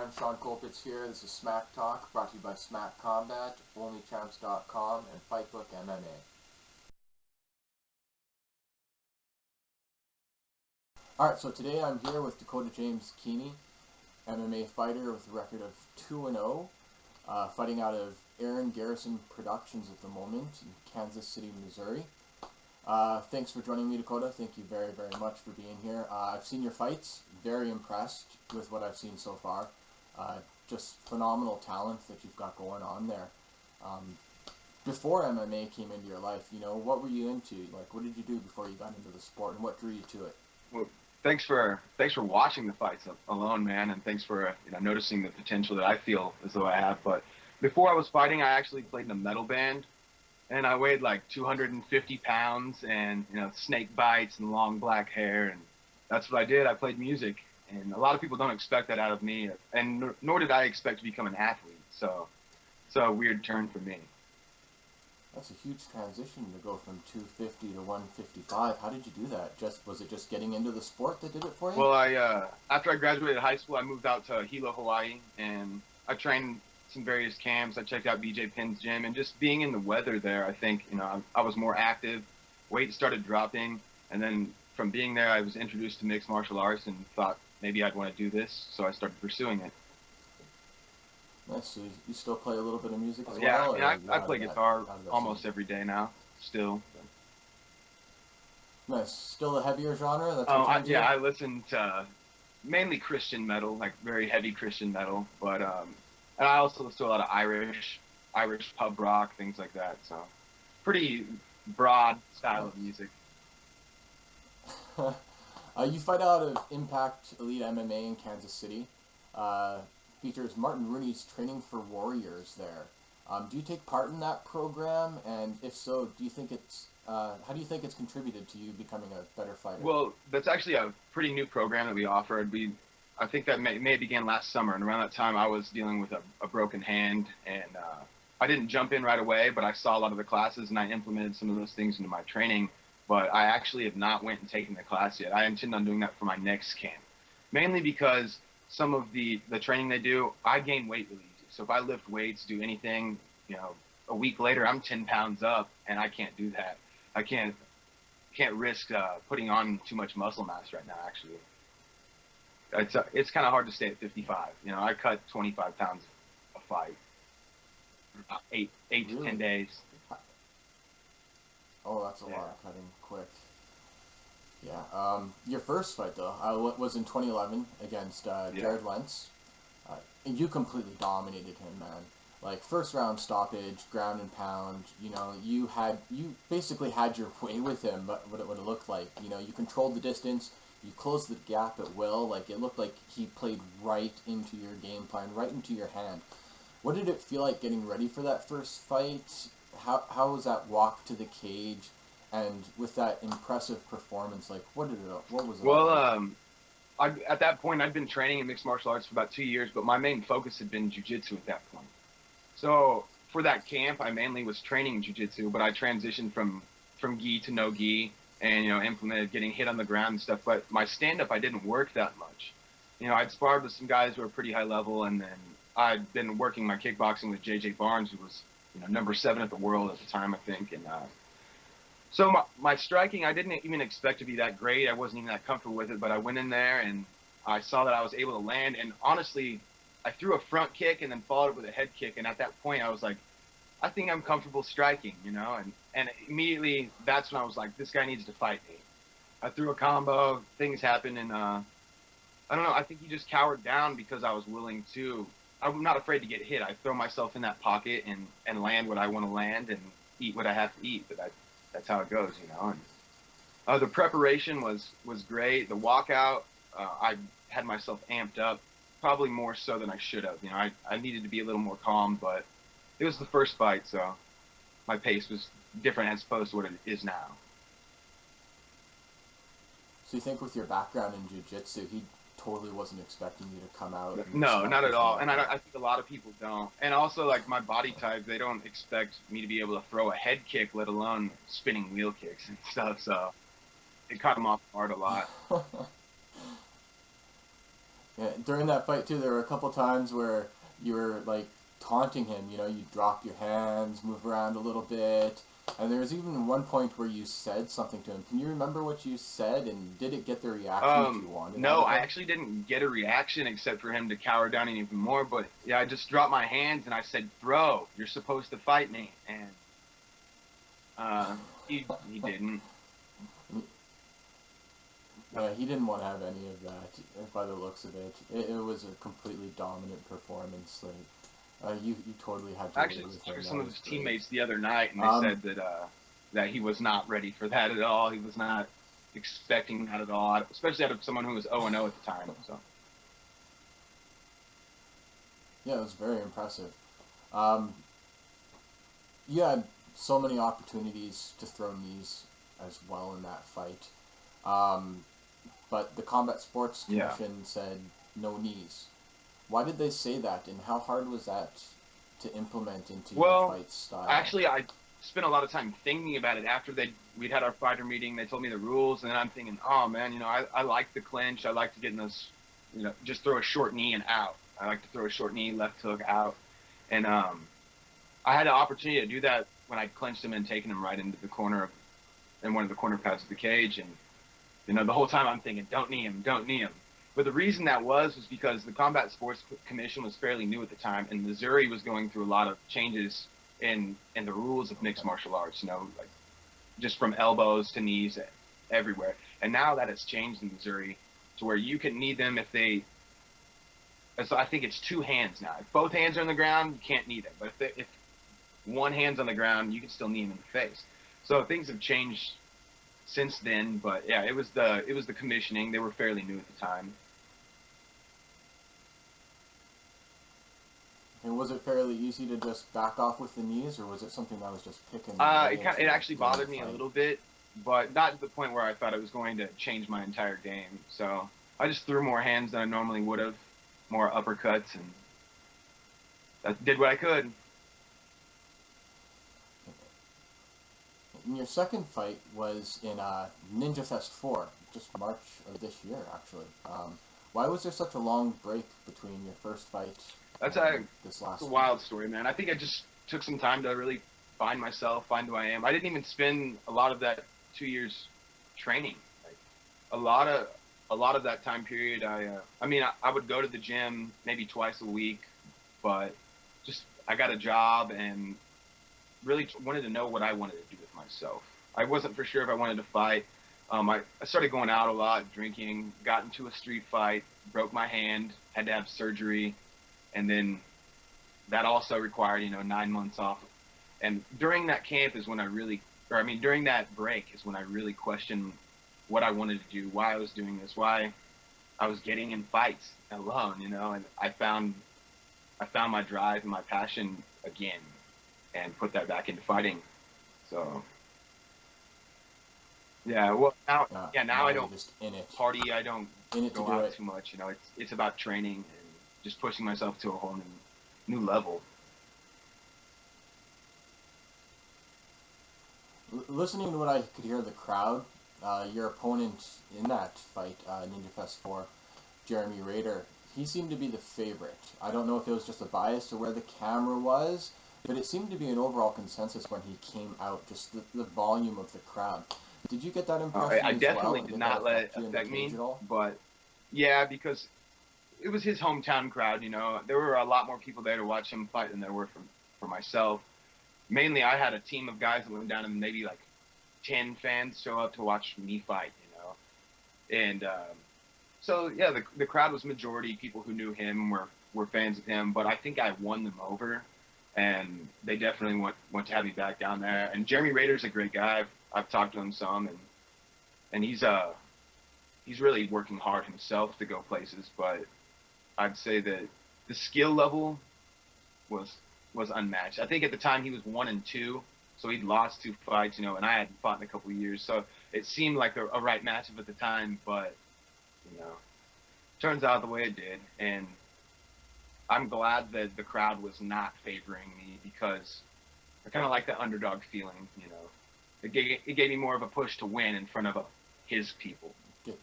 I'm Shawn Colpitts here. This is SMMACK Talk, brought to you by SMMACK Combat, OnlyChamps.com, and FightBook MMA. Alright, so today I'm here with Dakota James Keeney, MMA fighter with a record of 2-0, fighting out of Aaron Garrison Productions at the moment in Kansas City, Missouri. Thanks for joining me, Dakota. Thank you very, very much for being here. I've seen your fights. Very impressed with what I've seen so far. Just phenomenal talent that you've got going on there. Before MMA came into your life, you know, what were you into? Like, what did you do before you got into the sport, and what drew you to it? Well, thanks for watching the fights alone, man, and thanks for noticing the potential that I feel as though I have. But before I was fighting, I actually played in a metal band. And I weighed like 250 pounds and, snake bites and long black hair. And that's what I did. I played music. And a lot of people don't expect that out of me. And nor did I expect to become an athlete. So it's a weird turn for me. That's a huge transition to go from 250 to 155. How did you do that? Was it just getting into the sport that did it for you? Well, after I graduated high school, I moved out to Hilo, Hawaii. And I trained some various camps. I checked out BJ Penn's gym, and just being in the weather there, I think, I was more active. Weight started dropping, and then from being there, I was introduced to mixed martial arts and thought maybe I'd want to do this, so I started pursuing it. Nice. So you still play a little bit of music as well? Yeah, I play guitar almost every day now, still. Nice. Still a heavier genre? That's I listen to mainly Christian metal, like very heavy Christian metal, but and I also listen to a lot of Irish pub rock, things like that. So, pretty broad style of music. You fight out of Impact Elite MMA in Kansas City. Features Martin Rooney's Training for Warriors there. Do you take part in that program? And if so, do you think how do you think it's contributed to you becoming a better fighter? Well, that's actually a pretty new program that we offered. I think that may have began last summer, and around that time I was dealing with a broken hand, and I didn't jump in right away, but I saw a lot of the classes, and I implemented some of those things into my training, but I actually have not went and taken the class yet. I intend on doing that for my next camp, mainly because some of the training they do, I gain weight really easy. So if I lift weights, do anything, a week later I'm 10 pounds up, and I can't do that. I can't risk putting on too much muscle mass right now, actually. It's kind of hard to stay at 55. I cut 25 pounds a fight, about eight to 10 days. Oh, that's a lot of cutting quick. Yeah. Your first fight though was in 2011 against Jared Lentz, and you completely dominated him, man. Like first round stoppage, ground and pound. You basically had your way with him, but what it looked like. You controlled the distance. You closed the gap at will. Like it looked like he played right into your game plan, right into your hand. What did it feel like getting ready for that first fight? How was that walk to the cage? And with that impressive performance, like what was it? Well, at that point, I'd been training in mixed martial arts for about 2 years, but my main focus had been jiu-jitsu at that point. So for that camp, I mainly was training jiu-jitsu, but I transitioned from gi to no gi, and implemented getting hit on the ground and stuff. But my stand-up, I didn't work that much. I'd sparred with some guys who were pretty high level, and then I'd been working my kickboxing with J.J. Barnes, who was number 7 at the world at the time, I think. And so my striking, I didn't even expect to be that great. I wasn't even that comfortable with it, but I went in there and I saw that I was able to land. And honestly, I threw a front kick and then followed it with a head kick. And at that point, I was like, I think I'm comfortable striking, and immediately that's when I was like, this guy needs to fight me. I threw a combo, things happened, and I don't know, I think he just cowered down because I was willing to. I'm not afraid to get hit. I throw myself in that pocket and land what I want to land and eat what I have to eat, but that's how it goes, And the preparation was great. The walkout, I had myself amped up, probably more so than I should have. I needed to be a little more calm, but it was the first fight, so my pace was different as opposed to what it is now. So you think with your background in jiu-jitsu, he totally wasn't expecting you to come out? No, not at all. And I think a lot of people don't. And also, like, my body type, they don't expect me to be able to throw a head kick, let alone spinning wheel kicks and stuff. So it caught them off guard a lot. Yeah, during that fight too, there were a couple times where you were like taunting him. You know, you drop your hands, move around a little bit, and there was even one point where you said something to him. Can you remember what you said, and did it get the reaction that you wanted? No, I actually didn't get a reaction except for him to cower down even more. But yeah, I just dropped my hands and I said, "Throw. You're supposed to fight me." And he didn't. Yeah, he didn't want to have any of that, by the looks of it. It was a completely dominant performance. Like, you totally had to. Actually, talked to some of his teammates the other night, and they said that he was not ready for that at all. He was not expecting that at all, especially out of someone who was 0-0 at the time. So. Yeah, it was very impressive. You had so many opportunities to throw knees as well in that fight. But the Combat Sports Commission said no knees. Why did they say that, and how hard was that to implement into your fight style? Actually, I spent a lot of time thinking about it after we'd had our fighter meeting. They told me the rules, and then I'm thinking, oh man, you know, I like the clinch. I like to get in those, you know, just throw a short knee and out. I like to throw a short knee, left hook, out. And I had an opportunity to do that when I clinched him and taken him right into the corner in one of the corner pads of the cage. And you know, the whole time I'm thinking, don't knee him, don't knee him. But the reason that was because the Combat Sports Commission was fairly new at the time, and Missouri was going through a lot of changes in the rules of mixed martial arts, you know, like just from elbows to knees everywhere. And now that has changed in Missouri to where you can knee them if so I think it's 2 hands now. If both hands are on the ground, you can't knee them. But if one hand's on the ground, you can still knee them in the face. So things have changed since then, but yeah, it was the commissioning. They were fairly new at the time. And was it fairly easy to just back off with the knees, or was it something that was just picking? It actually bothered me a little bit, but not to the point where I thought it was going to change my entire game. So I just threw more hands than I normally would have, more uppercuts, and that did what I could. And your second fight was in Ninja Fest 4, just March of this year, actually. Why was there such a long break between your first fight and this last? It's a wild story, man. I think I just took some time to really find myself, find who I am. I didn't even spend a lot of that 2 years training. Like, a lot of that time period, I would go to the gym maybe twice a week, but just I got a job and really wanted to know what I wanted to do with myself. I wasn't for sure if I wanted to fight. I started going out a lot, drinking, got into a street fight, broke my hand, had to have surgery, and then that also required, 9 months off. And during that camp is when during that break is when I really questioned what I wanted to do, why I was doing this, why I was getting in fights alone, and I found my drive and my passion again and put that back into fighting. So yeah, well now I don't just party, I don't go out too much, it's about training and just pushing myself to a whole new level. Listening to what I could hear of the crowd, your opponent in that fight, Ninja Fest 4, Jeremy Rader, he seemed to be the favorite. I don't know if it was just a bias to where the camera was, but it seemed to be an overall consensus when he came out, just the volume of the crowd. Did you get that impression? I definitely did not let it affect me, but yeah, because it was his hometown crowd, there were a lot more people there to watch him fight than there were for myself. Mainly, I had a team of guys that went down and maybe like 10 fans show up to watch me fight, and so yeah, the crowd was majority people who knew him, were fans of him, but I think I won them over, and they definitely want to have me back down there. And Jeremy Rader's a great guy. I've talked to him some, and he's really working hard himself to go places, but I'd say that the skill level was unmatched. I think at the time he was 1-2, so he'd lost 2 fights, and I hadn't fought in a couple of years, so it seemed like a right matchup at the time, but turns out the way it did, and I'm glad that the crowd was not favoring me, because I kind of like the underdog feeling, It gave me more of a push to win in front of his people. Good.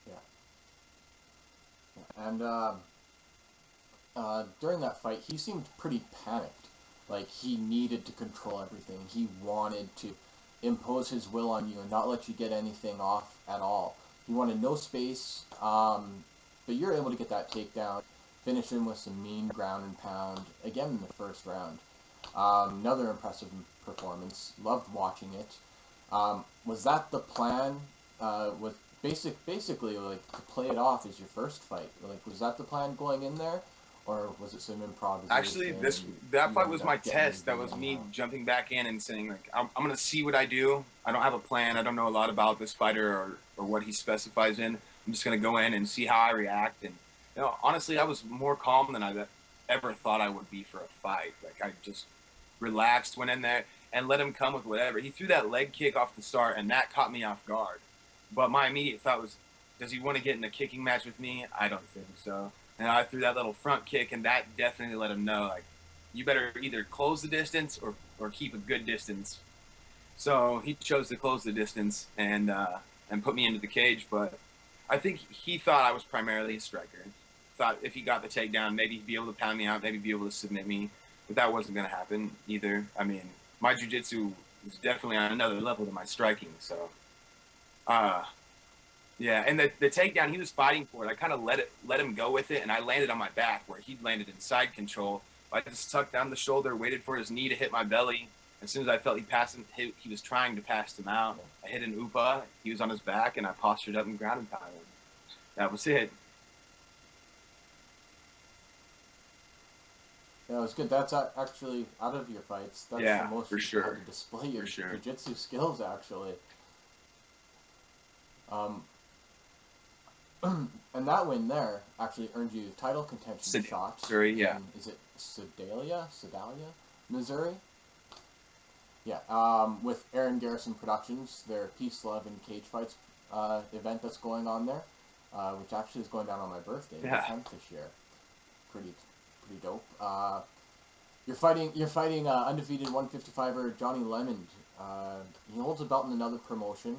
Yeah. And during that fight, he seemed pretty panicked. Like, he needed to control everything. He wanted to impose his will on you and not let you get anything off at all. He wanted no space, but you're able to get that takedown, finish him with some mean ground and pound, again in the first round. Another impressive performance. Loved watching it. Was that the plan? With basically, like, to play it off as your first fight? Like, was that the plan going in there? Or was it some improvisation? Actually, that fight was my test. That was me jumping back in and saying, like, I'm going to see what I do. I don't have a plan. I don't know a lot about this fighter or what he specifies in. I'm just going to go in and see how I react. And, you know, honestly, I was more calm than I ever thought I would be for a fight. Like, I just relaxed, went in there, and let him come with whatever. He threw that leg kick off the start, and that caught me off guard. But my immediate thought was, does he want to get in a kicking match with me? I don't think so. And I threw that little front kick, and that definitely let him know, like, you better either close the distance or keep a good distance. So he chose to close the distance and put me into the cage. But I think he thought I was primarily a striker. Thought if he got the takedown, maybe he'd be able to pound me out, maybe be able to submit me. But that wasn't going to happen either. I mean, my jiu-jitsu is definitely on another level than my striking. So, yeah, and the takedown, he was fighting for it. I kind of let him go with it, and I landed on my back where he landed in side control. I just tucked down the shoulder, waited for his knee to hit my belly. As soon as I felt he was trying to pass him out. I hit an upa. He was on his back, and I postured up and ground and pounded him. That was it. Yeah, it was good. That's actually, out of your fights, that's the most for you sure. had to display your jiu-jitsu skills, actually. And that win there actually earned you title contention shots. Missouri, yeah. Is it Sedalia, Missouri? Yeah, with Aaron Garrison Productions, their Peace, Love, and Cage Fights event that's going on there, which actually is going down on my birthday, the 10th this year. Pretty dope. You're fighting undefeated 155er Johnny Lemond. He holds a belt in another promotion.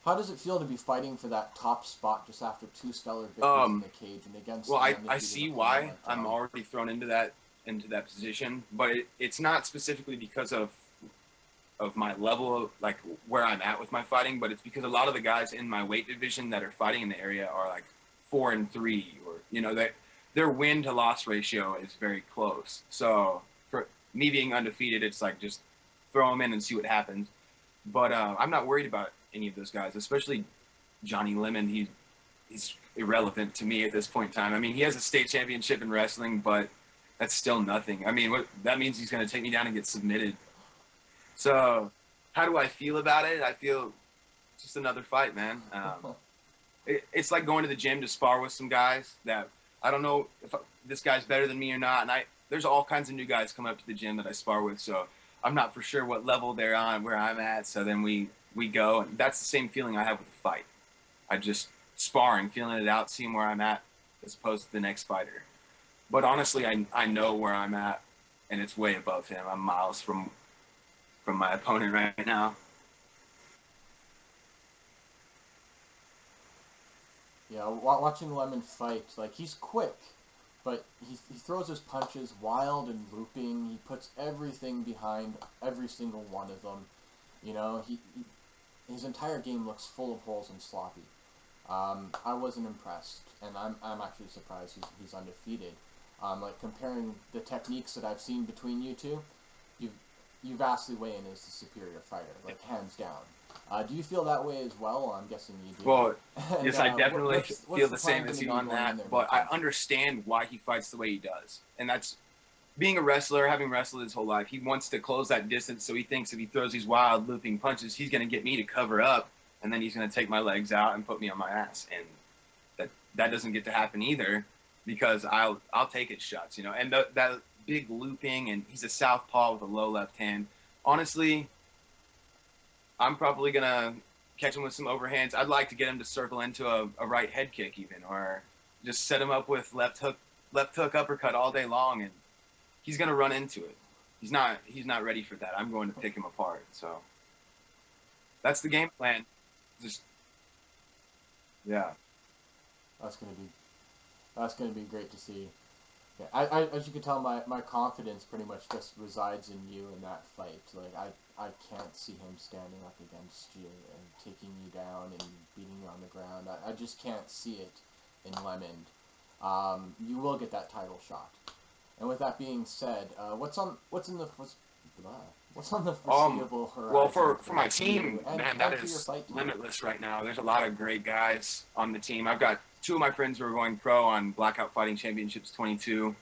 How does it feel to be fighting for that top spot just after two stellar victories in the cage and against? Well, I see why I'm already thrown into that position, but it's not specifically because of my level, like where I'm at with my fighting, but it's because a lot of the guys in my weight division that are fighting in the area are like 4-3, or you know that their win to loss ratio is very close. So for me being undefeated, it's like just throw them in and see what happens. But I'm not worried about any of those guys, especially Johnny Lemon. He's irrelevant to me at this point in time. I mean, he has a state championship in wrestling, but that's still nothing. I mean, that means he's going to take me down and get submitted. So how do I feel about it? I feel just another fight, man. It's like going to the gym to spar with some guys that I don't know if this guy's better than me or not. And there's all kinds of new guys come up to the gym that I spar with, so I'm not for sure what level they're on, where I'm at. So then we go, and that's the same feeling I have with the fight. I just sparring, feeling it out, seeing where I'm at, as opposed to the next fighter. But honestly, I know where I'm at, and it's way above him. I'm miles from my opponent right now. Yeah, watching Lemon fight, like, he's quick, but he throws his punches wild and looping. He puts everything behind every single one of them. You know, his entire game looks full of holes and sloppy. I wasn't impressed, and I'm actually surprised he's undefeated. Like, comparing the techniques that I've seen between you two, you vastly weigh in as the superior fighter, like, hands down. Do you feel that way as well? I'm guessing you do. Well, and, yes, I definitely feel the same as you on that, but I understand why he fights the way he does. And that's, being a wrestler, having wrestled his whole life, he wants to close that distance, so he thinks if he throws these wild, looping punches, he's going to get me to cover up, and then he's going to take my legs out and put me on my ass. And that doesn't get to happen either, because I'll take his shots, you know. And that big looping, and he's a southpaw with a low left hand. Honestly, I'm probably going to catch him with some overhands. I'd like to get him to circle into a right head kick even, or just set him up with left hook uppercut all day long, and he's going to run into it. He's not ready for that. I'm going to pick him apart. So that's the game plan. Just, yeah. That's going to be That's going to be great to see. Yeah, as you can tell, my confidence pretty much just resides in you in that fight. Like, I can't see him standing up against you and taking you down and beating you on the ground. I just can't see it in Lemond. You will get that title shot. And with that being said, what's on the foreseeable horizon? Well, for my team, man, that is limitless right now. There's a lot of great guys on the team. I've got 2 of my friends who are going pro on Blackout Fighting Championships 22,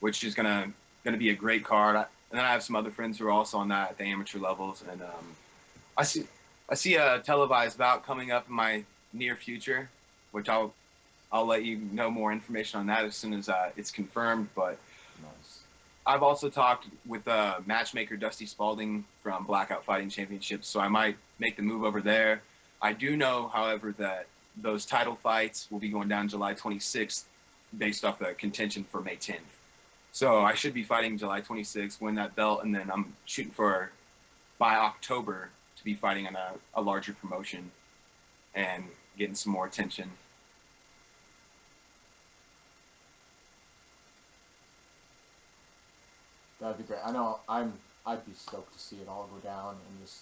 which is gonna be a great card. And then I have some other friends who are also on that at the amateur levels. And I see a televised bout coming up in my near future, which I'll let you know more information on that as soon as it's confirmed. But Nice. I've also talked with matchmaker Dusty Spalding from Blackout Fighting Championships, so I might make the move over there. I do know, however, that those title fights will be going down July 26th based off the contention for May 10th. So I should be fighting July 26th, win that belt, and then I'm shooting for, by October, to be fighting on a larger promotion and getting some more attention. That'd be great. I know I'd be stoked to see it all go down, and just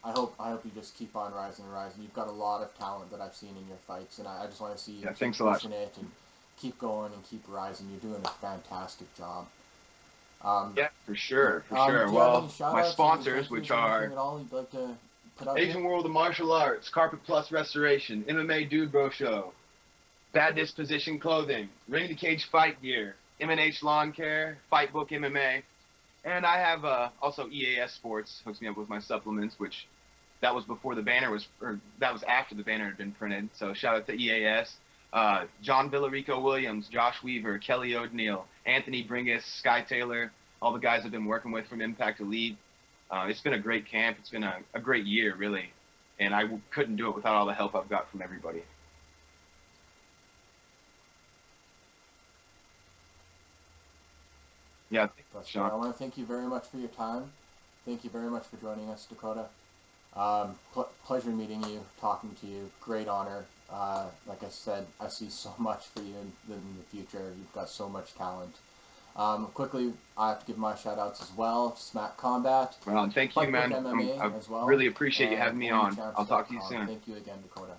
I hope you just keep on rising and rising. You've got a lot of talent that I've seen in your fights, and I just want to see you keep pushing it and keep going and keep rising. You're doing a fantastic job. Yeah, for sure. Well, my sponsors, which are you'd like to put out Asian World of Martial Arts, Carpet Plus Restoration, MMA Dude Bro Show, Bad Disposition Clothing, Ring to Cage Fight Gear, M&H Lawn Care, FightBook MMA, and I have also EAS Sports hooks me up with my supplements, which that was before the banner was, or that was after the banner had been printed. So shout out to EAS, John Villarico Williams, Josh Weaver, Kelly O'Neill, Anthony Bringus, Sky Taylor, all the guys I've been working with from Impact Elite. It's been a great camp. It's been a great year, really, and I couldn't do it without all the help I've got from everybody. Yeah, Shawn. I want to thank you very much for your time. Thank you very much for joining us, Dakota. Pleasure meeting you, talking to you. Great honor. Like I said, I see so much for you in the future. You've got so much talent. Quickly, I have to give my shout-outs as well. SMMACK Combat. Well, thank you, man. MMA I as well. really appreciate you having me on. I'll talk to you soon. Thank you again, Dakota.